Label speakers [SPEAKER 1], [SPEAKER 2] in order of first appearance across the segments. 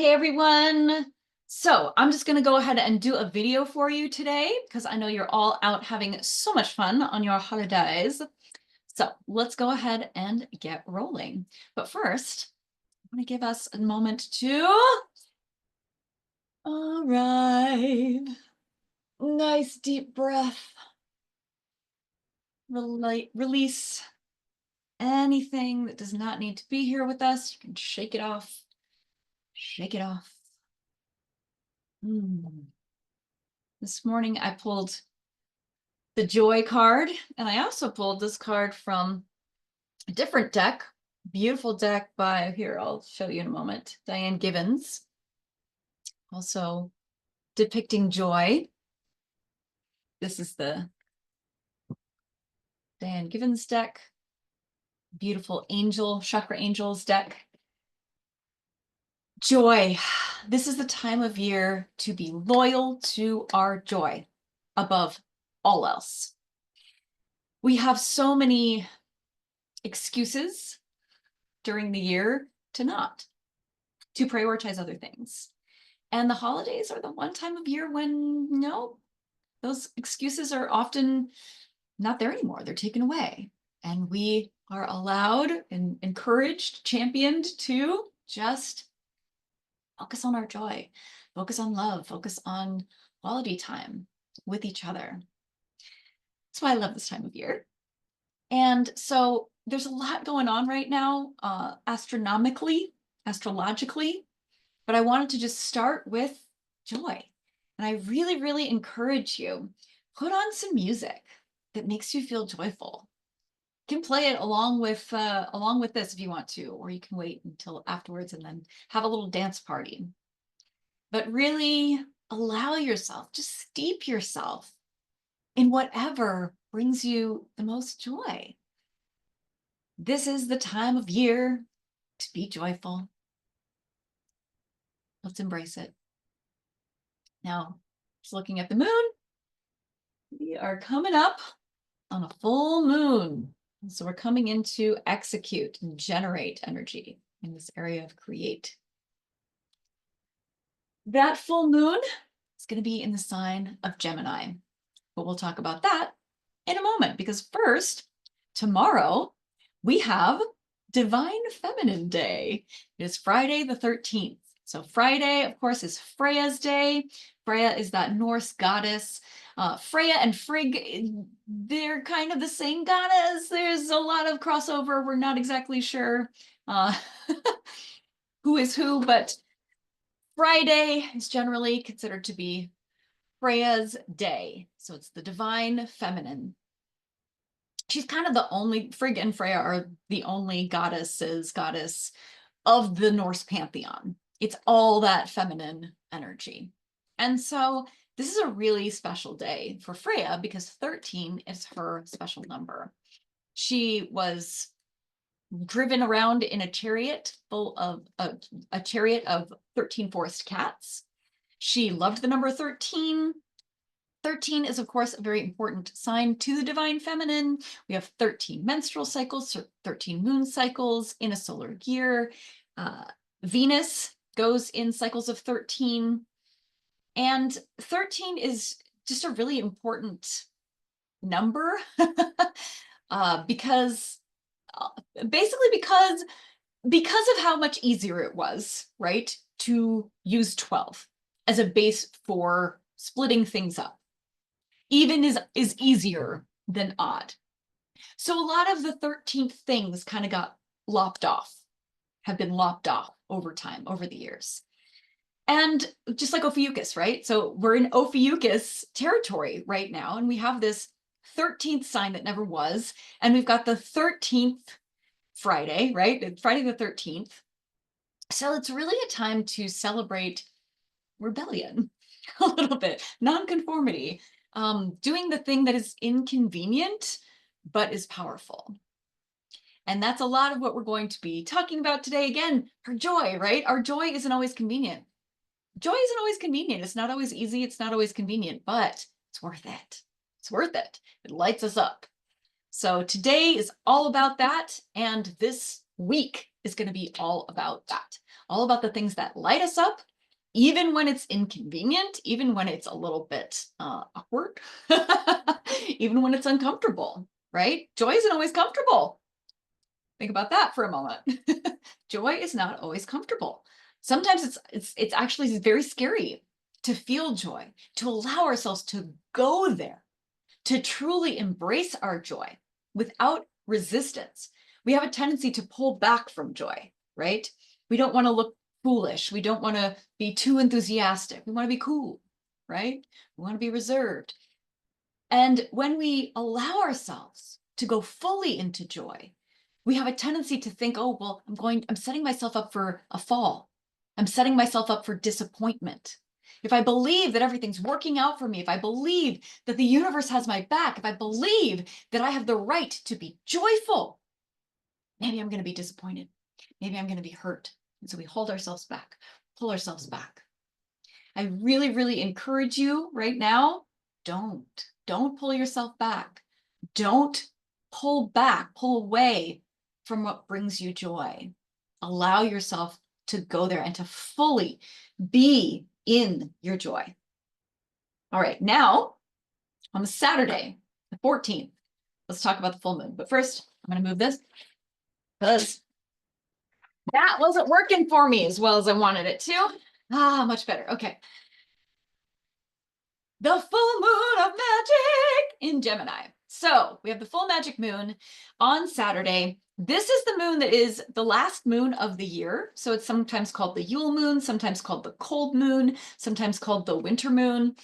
[SPEAKER 1] Hey everyone. So I'm just going to go ahead and do a video for you today because I know you're all out having so much fun on your holidays. So let's go ahead and get rolling. But first, I want to give us a moment to arrive. Nice deep breath. Release anything that does not need to be here with us. You can shake it off. Shake it off. This morning I pulled the Joy card, and I also pulled this card from a different deck, beautiful deck by, here, I'll show you in a moment, Diane Gibbons, also depicting joy. This is the Diane Gibbons deck, beautiful angel, chakra angels deck. Joy. This is the time of year to be loyal to our joy above all else. We have so many excuses during the year to not, to prioritize other things. And the holidays are the one time of year when, no, those excuses are often not there anymore. They're taken away. And we are allowed and encouraged, championed to just focus on our joy, focus on love, focus on quality time with each other. That's why I love this time of year. And so there's a lot going on right now, astrologically, but I wanted to just start with joy. And I really, really encourage you, put on some music that makes you feel joyful. You can play it along with this if you want to, or you can wait until afterwards and then have a little dance party. But really allow yourself, just steep yourself in whatever brings you the most joy. This is the time of year to be joyful. Let's embrace it. Now, just looking at the moon, we are coming up on a full moon. So we're coming into execute and generate energy in this area of create. That full moon is going to be in the sign of Gemini, but we'll talk about that in a moment, because first, tomorrow, we have Divine Feminine Day. It is Friday the 13th. So Friday, of course, is Freya's day. Freya is that Norse goddess. Freya and Frigg, they're kind of the same goddess. There's a lot of crossover. We're not exactly sure who is who, but Friday is generally considered to be Freya's day. So it's the divine feminine. She's kind of the only, Frigg and Freya are the only goddess of the Norse pantheon. It's all that feminine energy. And so this is a really special day for Freya because 13 is her special number. She was driven around in a chariot full of a chariot of 13 forest cats. She loved the number 13. 13 is, of course, a very important sign to the divine feminine. We have 13 menstrual cycles, 13 moon cycles in a solar year. Venus goes in cycles of 13. And 13 is just a really important number because basically because of how much easier it was, right, to use 12 as a base for splitting things up. Even is easier than odd. So a lot of the 13th things kind of got lopped off, have been lopped off over time, over the years. And just like Ophiuchus, right? So we're in Ophiuchus territory right now, and we have this 13th sign that never was, and we've got the 13th Friday, right? Friday the 13th. So it's really a time to celebrate rebellion a little bit, nonconformity, doing the thing that is inconvenient, but is powerful. And that's a lot of what we're going to be talking about today. Again, our joy, right? Our joy isn't always convenient. Joy isn't always convenient. It's not always easy. It's not always convenient, but it's worth it. It's worth it. It lights us up. So today is all about that. And this week is going to be all about that. all about the things that light us up, even when it's inconvenient, even when it's a little bit awkward, even when it's uncomfortable, right? Joy isn't always comfortable. Think about that for a moment. Joy is not always comfortable. Sometimes it's actually very scary to feel joy, to allow ourselves to go there, to truly embrace our joy without resistance. We have a tendency to pull back from joy, right? We don't want to look foolish. We don't want to be too enthusiastic. We want to be cool, right? We want to be reserved. And when we allow ourselves to go fully into joy, we have a tendency to think, oh, well, I'm setting myself up for a fall. I'm setting myself up for disappointment. If I believe that everything's working out for me, if I believe that the universe has my back, if I believe that I have the right to be joyful, maybe I'm going to be disappointed. Maybe I'm going to be hurt. And so we hold ourselves back, pull ourselves back. I really, really encourage you right now, don't pull yourself back. Don't pull back, pull away from what brings you joy. Allow yourself to go there and to fully be in your joy. All right, now on Saturday, the 14th, let's talk about the full moon. But first, I'm going to move this because that wasn't working for me as well as I wanted it to. Much better. Okay. The full moon of magic in Gemini. So we have the full magic moon on Saturday. This is the moon that is the last moon of the year. So it's sometimes called the Yule moon, sometimes called the cold moon, sometimes called the winter moon.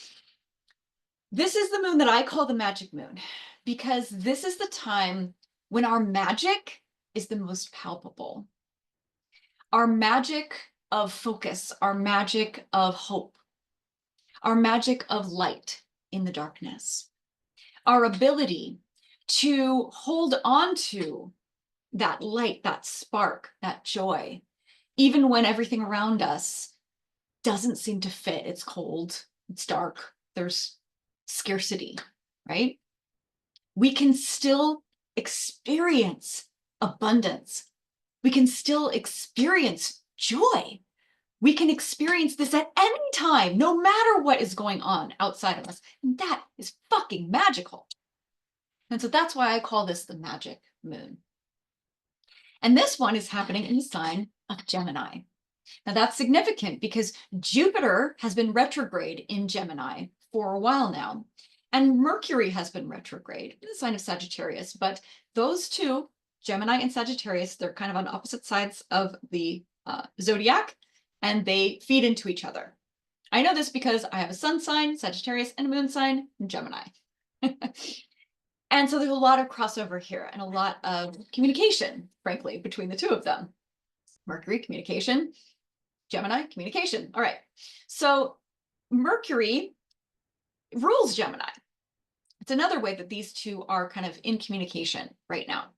[SPEAKER 1] This is the moon that I call the magic moon because this is the time when our magic is the most palpable. Our magic of focus, our magic of hope, our magic of light in the darkness, our ability to hold on to that light, that spark, that joy, even when everything around us doesn't seem to fit. It's cold, it's dark, there's scarcity, right? We can still experience abundance. We can still experience joy. We can experience this at any time, no matter what is going on outside of us. And that is fucking magical. And so that's why I call this the magic moon. And this one is happening in the sign of Gemini. Now that's significant because Jupiter has been retrograde in Gemini for a while now. And Mercury has been retrograde in the sign of Sagittarius. But those two, Gemini and Sagittarius, they're kind of on opposite sides of the zodiac, and they feed into each other. I know this because I have a sun sign, Sagittarius, and a moon sign, Gemini. And so there's a lot of crossover here and a lot of communication, frankly, between the two of them. Mercury, communication, Gemini, communication. All right. So Mercury rules Gemini. It's another way that these two are kind of in communication right now.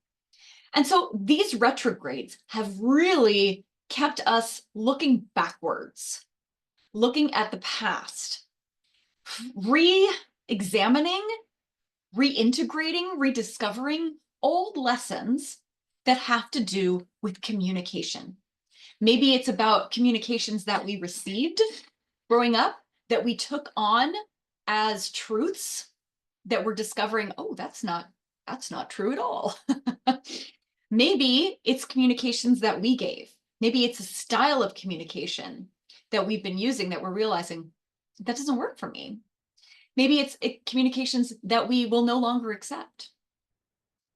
[SPEAKER 1] And so these retrogrades have really kept us looking backwards, looking at the past, re-examining, reintegrating, rediscovering old lessons that have to do with communication. Maybe it's about communications that we received growing up that we took on as truths that we're discovering, oh, that's not true at all. Maybe it's communications that we gave. Maybe it's a style of communication that we've been using that we're realizing that doesn't work for me. Maybe it's communications that we will no longer accept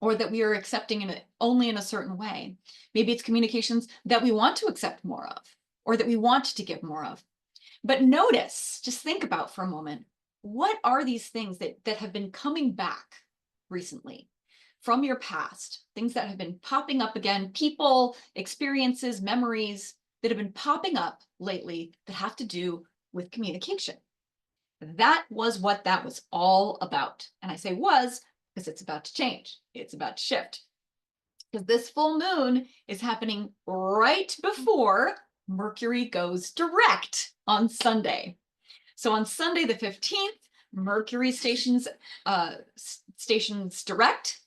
[SPEAKER 1] or that we are accepting only in a certain way. Maybe it's communications that we want to accept more of or that we want to give more of. But notice, just think about for a moment, what are these things that have been coming back recently from your past, things that have been popping up again, people, experiences, memories that have been popping up lately that have to do with communication. That was what that was all about. And I say was because it's about to change. It's about to shift. Because this full moon is happening right before Mercury goes direct on Sunday. So on Sunday, the 15th, Mercury stations direct.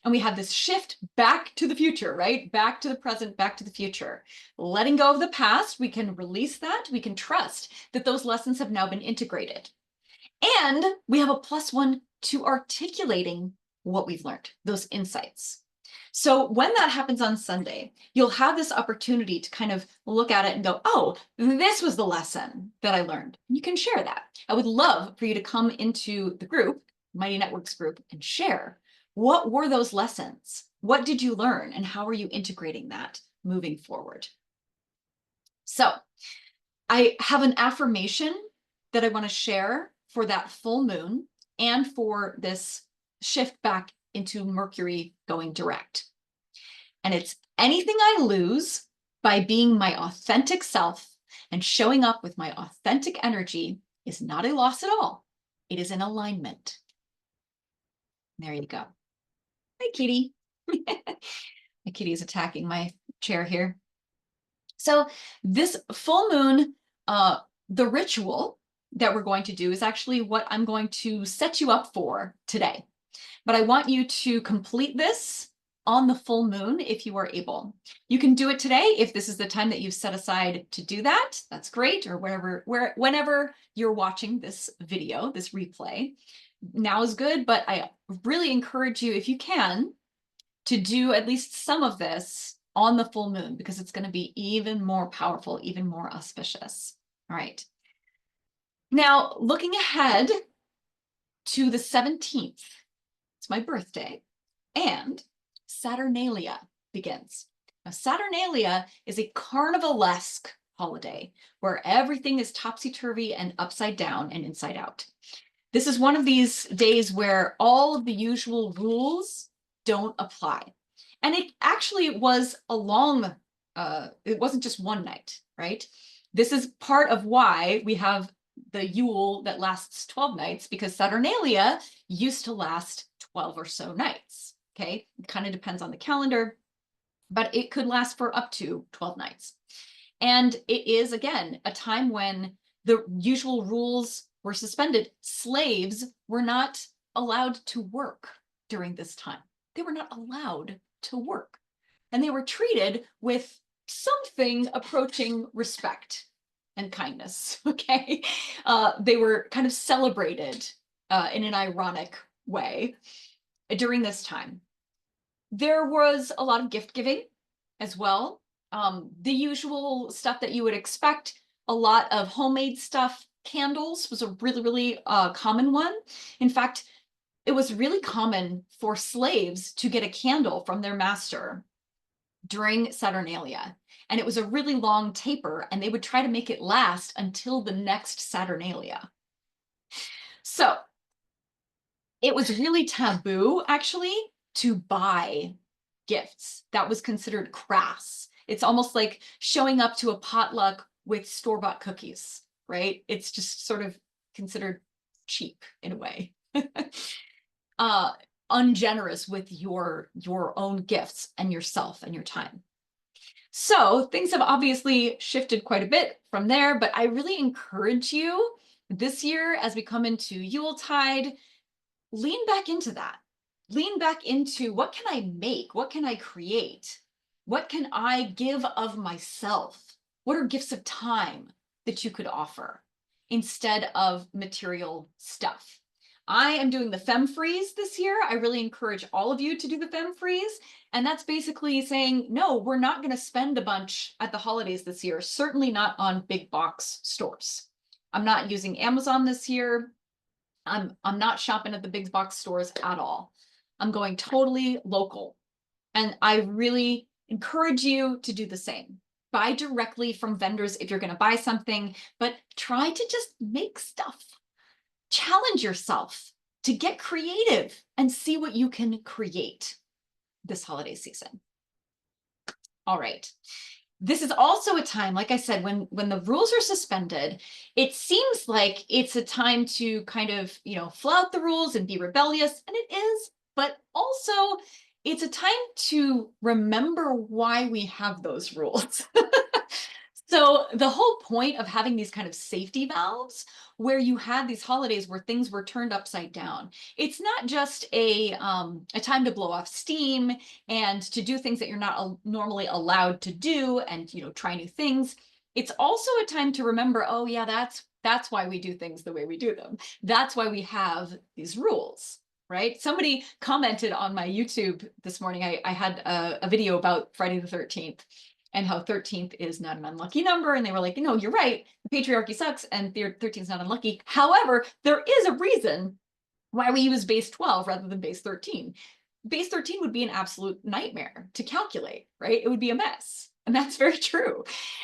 [SPEAKER 1] And we have this shift back to the future, right? Back to the present, back to the future. Letting go of the past, we can release that. We can trust that those lessons have now been integrated. And we have a +1 to articulating what we've learned, those insights. So when that happens on Sunday, you'll have this opportunity to kind of look at it and go, oh, this was the lesson that I learned. You can share that. I would love for you to come into the group, Mighty Networks group, and share. What were those lessons? What did you learn? And how are you integrating that moving forward? So I have an affirmation that I want to share for that full moon and for this shift back into Mercury going direct. And it's anything I lose by being my authentic self and showing up with my authentic energy is not a loss at all. It is an alignment. There you go. Hi, kitty. My kitty is attacking my chair here. So this full moon, the ritual that we're going to do is actually what I'm going to set you up for today. But I want you to complete this on the full moon if you are able. You can do it today if this is the time that you've set aside to do that. That's great, or whenever you're watching this video, this replay. Now is good, but I really encourage you, if you can, to do at least some of this on the full moon, because it's going to be even more powerful, even more auspicious. All right. Now, looking ahead to the 17th, it's my birthday, and Saturnalia begins. Now, Saturnalia is a carnivalesque holiday where everything is topsy-turvy and upside down and inside out. This is one of these days where all of the usual rules don't apply. And it actually was a long, it wasn't just one night, right? This is part of why we have the Yule that lasts 12 nights, because Saturnalia used to last 12 or so nights, okay? It kind of depends on the calendar, but it could last for up to 12 nights. And it is, again, a time when the usual rules were suspended. Slaves were not allowed to work during this time. They were not allowed to work. And they were treated with something approaching respect and kindness, okay? They were kind of celebrated in an ironic way during this time. There was a lot of gift giving as well. The usual stuff that you would expect, a lot of homemade stuff. Candles was a really common one. In fact, it was really common for slaves to get a candle from their master during Saturnalia. And it was a really long taper, and they would try to make it last until the next Saturnalia. So it was really taboo, actually, to buy gifts. That was considered crass. It's almost like showing up to a potluck with store-bought cookies, right? It's just sort of considered cheap in a way. Ungenerous with your own gifts and yourself and your time. So things have obviously shifted quite a bit from there, but I really encourage you this year, as we come into Yuletide, lean back into that. Lean back into, what can I make? What can I create? What can I give of myself? What are gifts of time that you could offer instead of material stuff? I am doing the Femme Freeze this year. I really encourage all of you to do the Femme Freeze. And that's basically saying, no, we're not going to spend a bunch at the holidays this year, certainly not on big box stores. I'm not using Amazon this year. I'm not shopping at the big box stores at all. I'm going totally local. And I really encourage you to do the same. Buy directly from vendors if you're going to buy something, but try to just make stuff. Challenge yourself to get creative and see what you can create this holiday season. All right. This is also a time, like I said, when the rules are suspended, it seems like it's a time to kind of, flout the rules and be rebellious, and it is, but also it's a time to remember why we have those rules. So the whole point of having these kind of safety valves where you had these holidays where things were turned upside down, it's not just a time to blow off steam and to do things that you're not normally allowed to do and, try new things. It's also a time to remember, oh yeah, that's why we do things the way we do them. That's why we have these rules. Right? Somebody commented on my YouTube this morning. I had a video about Friday the 13th and how 13th is not an unlucky number. And they were like, no, you're right. The patriarchy sucks and 13 is not unlucky. However, there is a reason why we use base 12 rather than base 13. Base 13 would be an absolute nightmare to calculate, right? It would be a mess. And that's very true.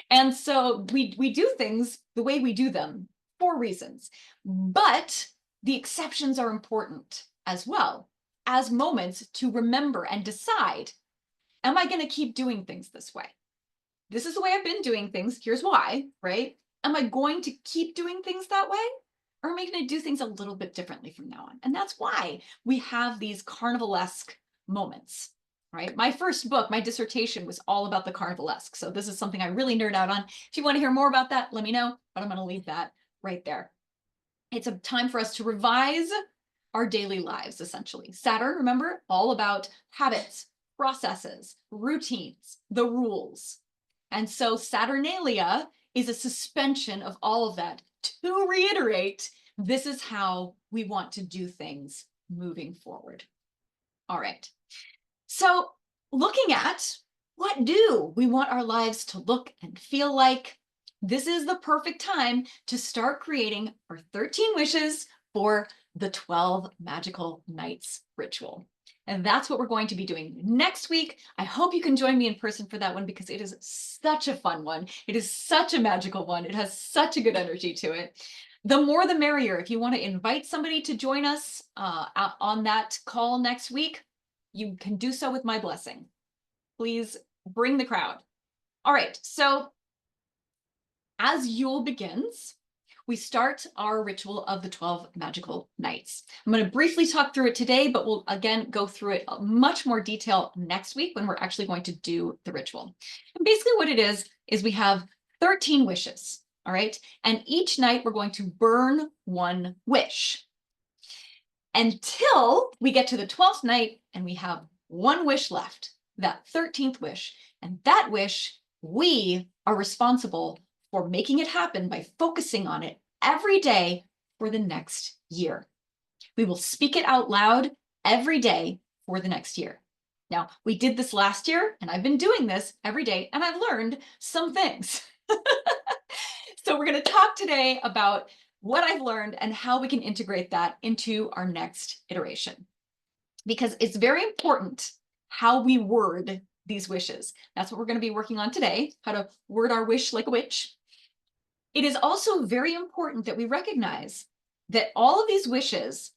[SPEAKER 1] And so we do things the way we do them for reasons. But the exceptions are important as well as moments to remember and decide, am I going to keep doing things this way? This is the way I've been doing things. Here's why, right? Am I going to keep doing things that way? Or am I going to do things a little bit differently from now on? And that's why we have these carnivalesque moments, right? My first book, my dissertation was all about the carnivalesque. So this is something I really nerd out on. If you want to hear more about that, let me know, but I'm going to leave that right there. It's a time for us to revise our daily lives, essentially. Saturn, remember, all about habits, processes, routines, the rules. And so Saturnalia is a suspension of all of that to reiterate, this is how we want to do things moving forward. All right. So looking at what do we want our lives to look and feel like, this is the perfect time to start creating our 13 wishes for the 12 magical nights ritual. And that's what we're going to be doing next week. I hope you can join me in person for that one because it is such a fun one. It is such a magical one. It has such a good energy to it. The more the merrier. If you want to invite somebody to join us on that call next week, you can do so with my blessing. Please bring the crowd. All right, so as Yule begins, we start our ritual of the 12 magical nights. I'm going to briefly talk through it today, but we'll again go through it in much more detail next week when we're actually going to do the ritual. And basically what it is we have 13 wishes, all right? And each night we're going to burn one wish until we get to the 12th night and we have one wish left, that 13th wish. And that wish, we are responsible for making it happen by focusing on it every day for the next year. We will speak it out loud every day for the next year. Now, we did this last year, and I've been doing this every day, and I've learned some things. So we're going to talk today about what I've learned and how we can integrate that into our next iteration. Because it's very important how we word these wishes. That's what we're going to be working on today, how to word our wish like a witch. It is also very important that we recognize that all of these wishes,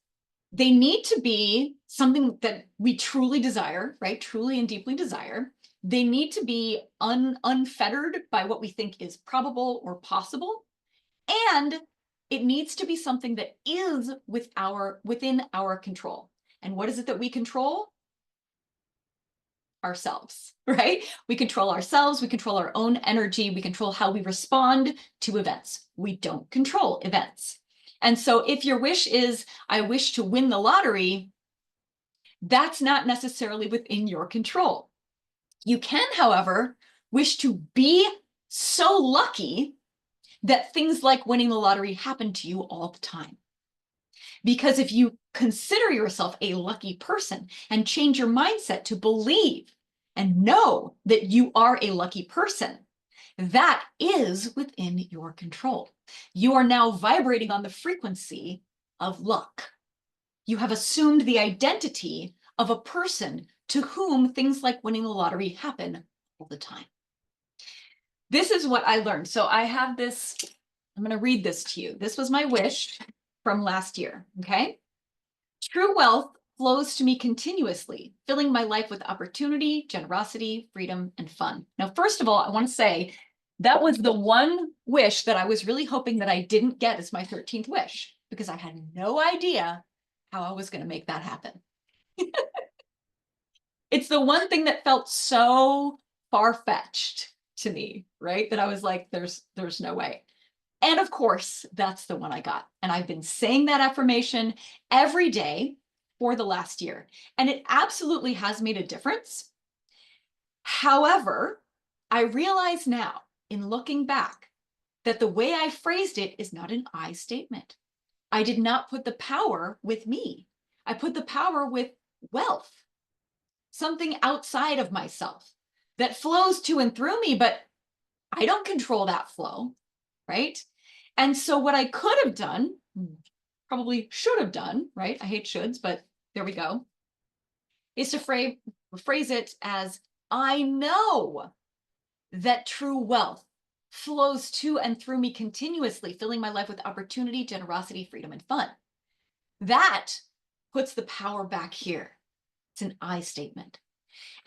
[SPEAKER 1] they need to be something that we truly desire, right? Truly and deeply desire. They need to be unfettered by what we think is probable or possible. And it needs to be something that is within our control. And what is it that we control? Ourselves, right? We control ourselves, we control our own energy, we control how we respond to events. We don't control events. And so if your wish is, I wish to win the lottery, that's not necessarily within your control. You can, however, wish to be so lucky that things like winning the lottery happen to you all the time. Because if you consider yourself a lucky person and change your mindset to believe and know that you are a lucky person, that is within your control. You are now vibrating on the frequency of luck. You have assumed the identity of a person to whom things like winning the lottery happen all the time. This is what I learned. So I have this, I'm going to read this to you. This was my wish from last year, okay? True wealth flows to me continuously, filling my life with opportunity, generosity, freedom, and fun. Now, first of all, I want to say that was the one wish that I was really hoping that I didn't get as my 13th wish, because I had no idea how I was going to make that happen. It's the one thing that felt so far-fetched to me, right? That I was like, there's no way. And of course, that's the one I got. And I've been saying that affirmation every day for the last year. And it absolutely has made a difference. However, I realize now in looking back that the way I phrased it is not an I statement. I did not put the power with me. I put the power with wealth, something outside of myself that flows to and through me, but I don't control that flow, right? And so what I could have done, probably should have done, right? I hate shoulds, but there we go, is to phrase it as, I know that true wealth flows to and through me continuously, filling my life with opportunity, generosity, freedom, and fun. That puts the power back here. It's an I statement.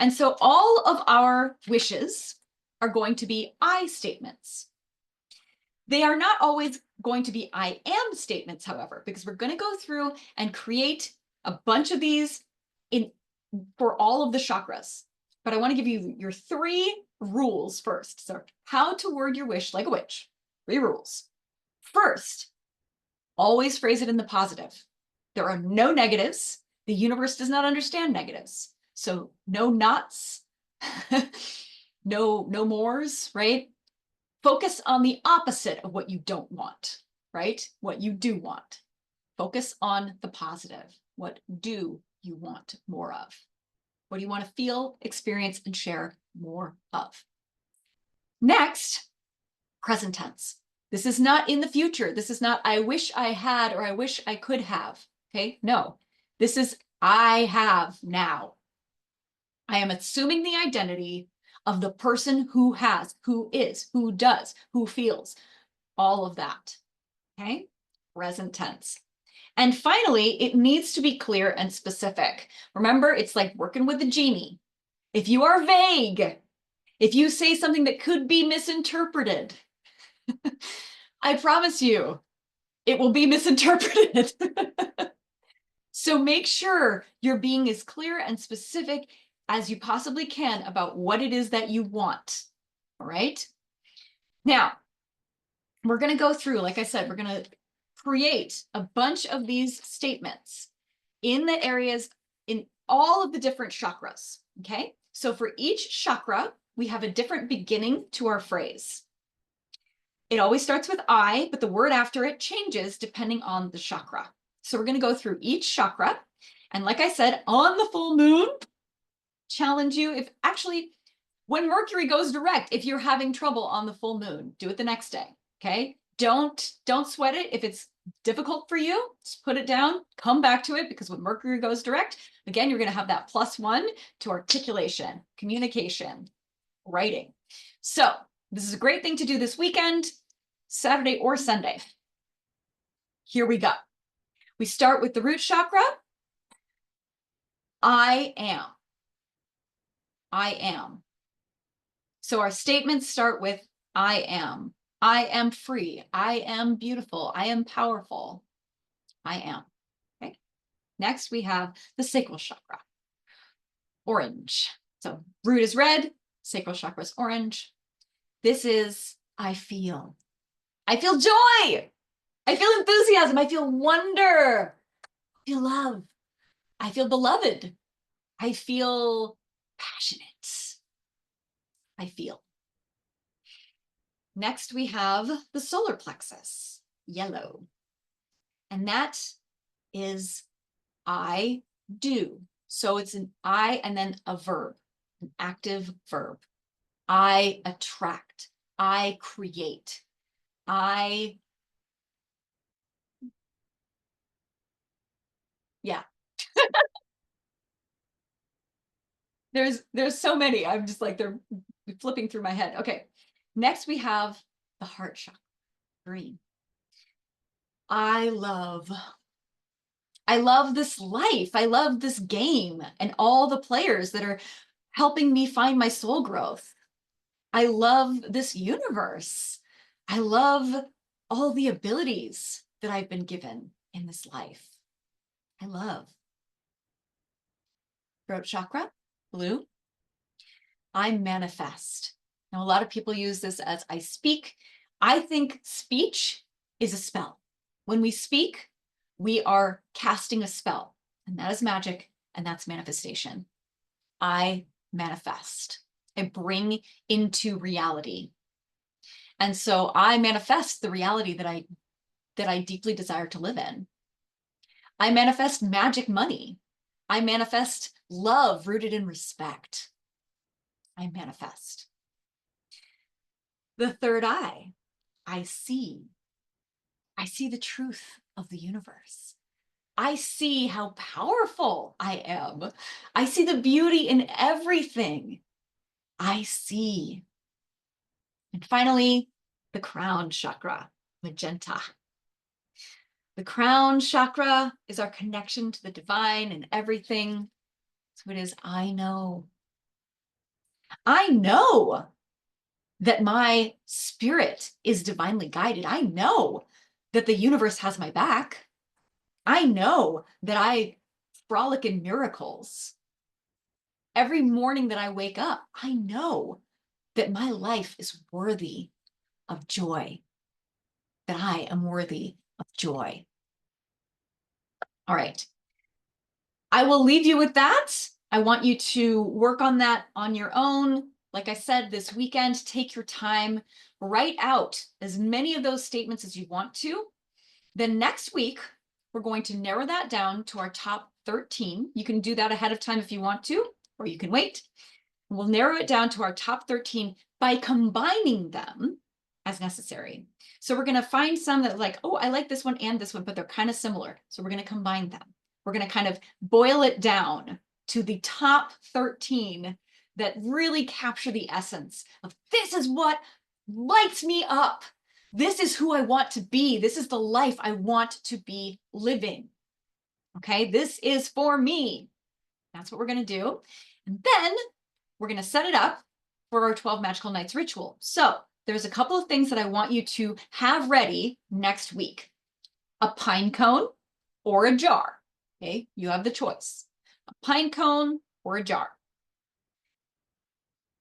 [SPEAKER 1] And so all of our wishes are going to be I statements. They are not always going to be I am statements, however, because we're going to go through and create a bunch of these for all of the chakras. But I want to give you your 3 rules first. So how to word your wish like a witch. 3 rules. First, always phrase it in the positive. There are no negatives. The universe does not understand negatives. So no nots, no mores, right? Focus on the opposite of what you don't want, right? What you do want. Focus on the positive. What do you want more of? What do you want to feel, experience, and share more of? Next, present tense. This is not in the future. This is not I wish I had or I wish I could have. Okay, no. This is I have now. I am assuming the identity of the person who has, who is, who does, who feels, all of that. Okay, present tense. And finally, it needs to be clear and specific. Remember, it's like working with the genie. If you are vague, if you say something that could be misinterpreted, I promise you, it will be misinterpreted. So make sure you're being as clear and specific as you possibly can about what it is that you want. All right. Now, we're going to go through, like I said, we're going to create a bunch of these statements in the areas, in all of the different chakras. Okay. So for each chakra, we have a different beginning to our phrase. It always starts with I, but the word after it changes depending on the chakra. So we're going to go through each chakra. And like I said, on the full moon, challenge you if actually, when Mercury goes direct, if you're having trouble on the full moon, do it the next day. Okay. Don't sweat it. If it's difficult for you, just put it down, come back to it, because when Mercury goes direct, again, you're going to have that +1 to articulation, communication, writing. So this is a great thing to do this weekend, Saturday or Sunday. Here we go. We start with the root chakra. I am. I am. So our statements start with I am. I am free. I am beautiful. I am powerful. I am. Okay. Next, we have the sacral chakra. Orange. So root is red, sacral chakra is orange. This is I feel. I feel joy. I feel enthusiasm. I feel wonder. I feel love. I feel beloved. I feel passionate. I feel. Next, we have the solar plexus, yellow. And that is I do. So it's an I and then a verb, an active verb. I attract. I create. Yeah. There's so many. I'm just like, they're flipping through my head. Okay. Next, we have the heart chakra, green. I love this life. I love this game and all the players that are helping me find my soul growth. I love this universe. I love all the abilities that I've been given in this life. I love. Throat chakra, blue. I manifest. Now, a lot of people use this as I speak. I think speech is a spell. When we speak, we are casting a spell, and that is magic, and that's manifestation. I manifest. I bring into reality. And so I manifest the reality that I deeply desire to live in. I manifest magic money. I manifest love rooted in respect. I manifest. The third eye, I see. I see the truth of the universe. I see how powerful I am. I see the beauty in everything. I see. And finally, the crown chakra, magenta. The crown chakra is our connection to the divine and everything. So it is, I know. I know that my spirit is divinely guided. I know that the universe has my back. I know that I frolic in miracles. Every morning that I wake up, I know that my life is worthy of joy, that I am worthy of joy. All right. I will leave you with that. I want you to work on that on your own. Like I said, this weekend, take your time, write out as many of those statements as you want to. Then next week, we're going to narrow that down to our top 13. You can do that ahead of time if you want to, or you can wait. We'll narrow it down to our top 13 by combining them as necessary. So we're going to find some that like, oh, I like this one and this one, but they're kind of similar. So we're going to combine them. We're going to kind of boil it down to the top 13 that really capture the essence of this is what lights me up. This is who I want to be. This is the life I want to be living. Okay, this is for me. That's what we're going to do. And then we're going to set it up for our 12 Magical Nights ritual. So there's a couple of things that I want you to have ready next week. A pine cone or a jar. Okay, you have the choice. A pine cone or a jar.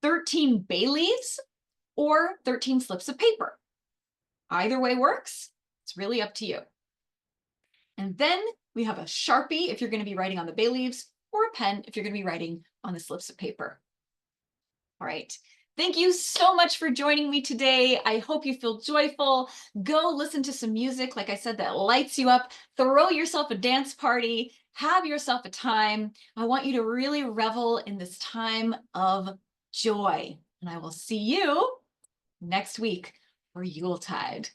[SPEAKER 1] 13 bay leaves or 13 slips of paper. Either way works. It's really up to you. And then we have a Sharpie if you're going to be writing on the bay leaves, or a pen if you're going to be writing on the slips of paper. All right. Thank you so much for joining me today. I hope you feel joyful. Go listen to some music, like I said, that lights you up. Throw yourself a dance party. Have yourself a time. I want you to really revel in this time of joy. And I will see you next week for Yuletide.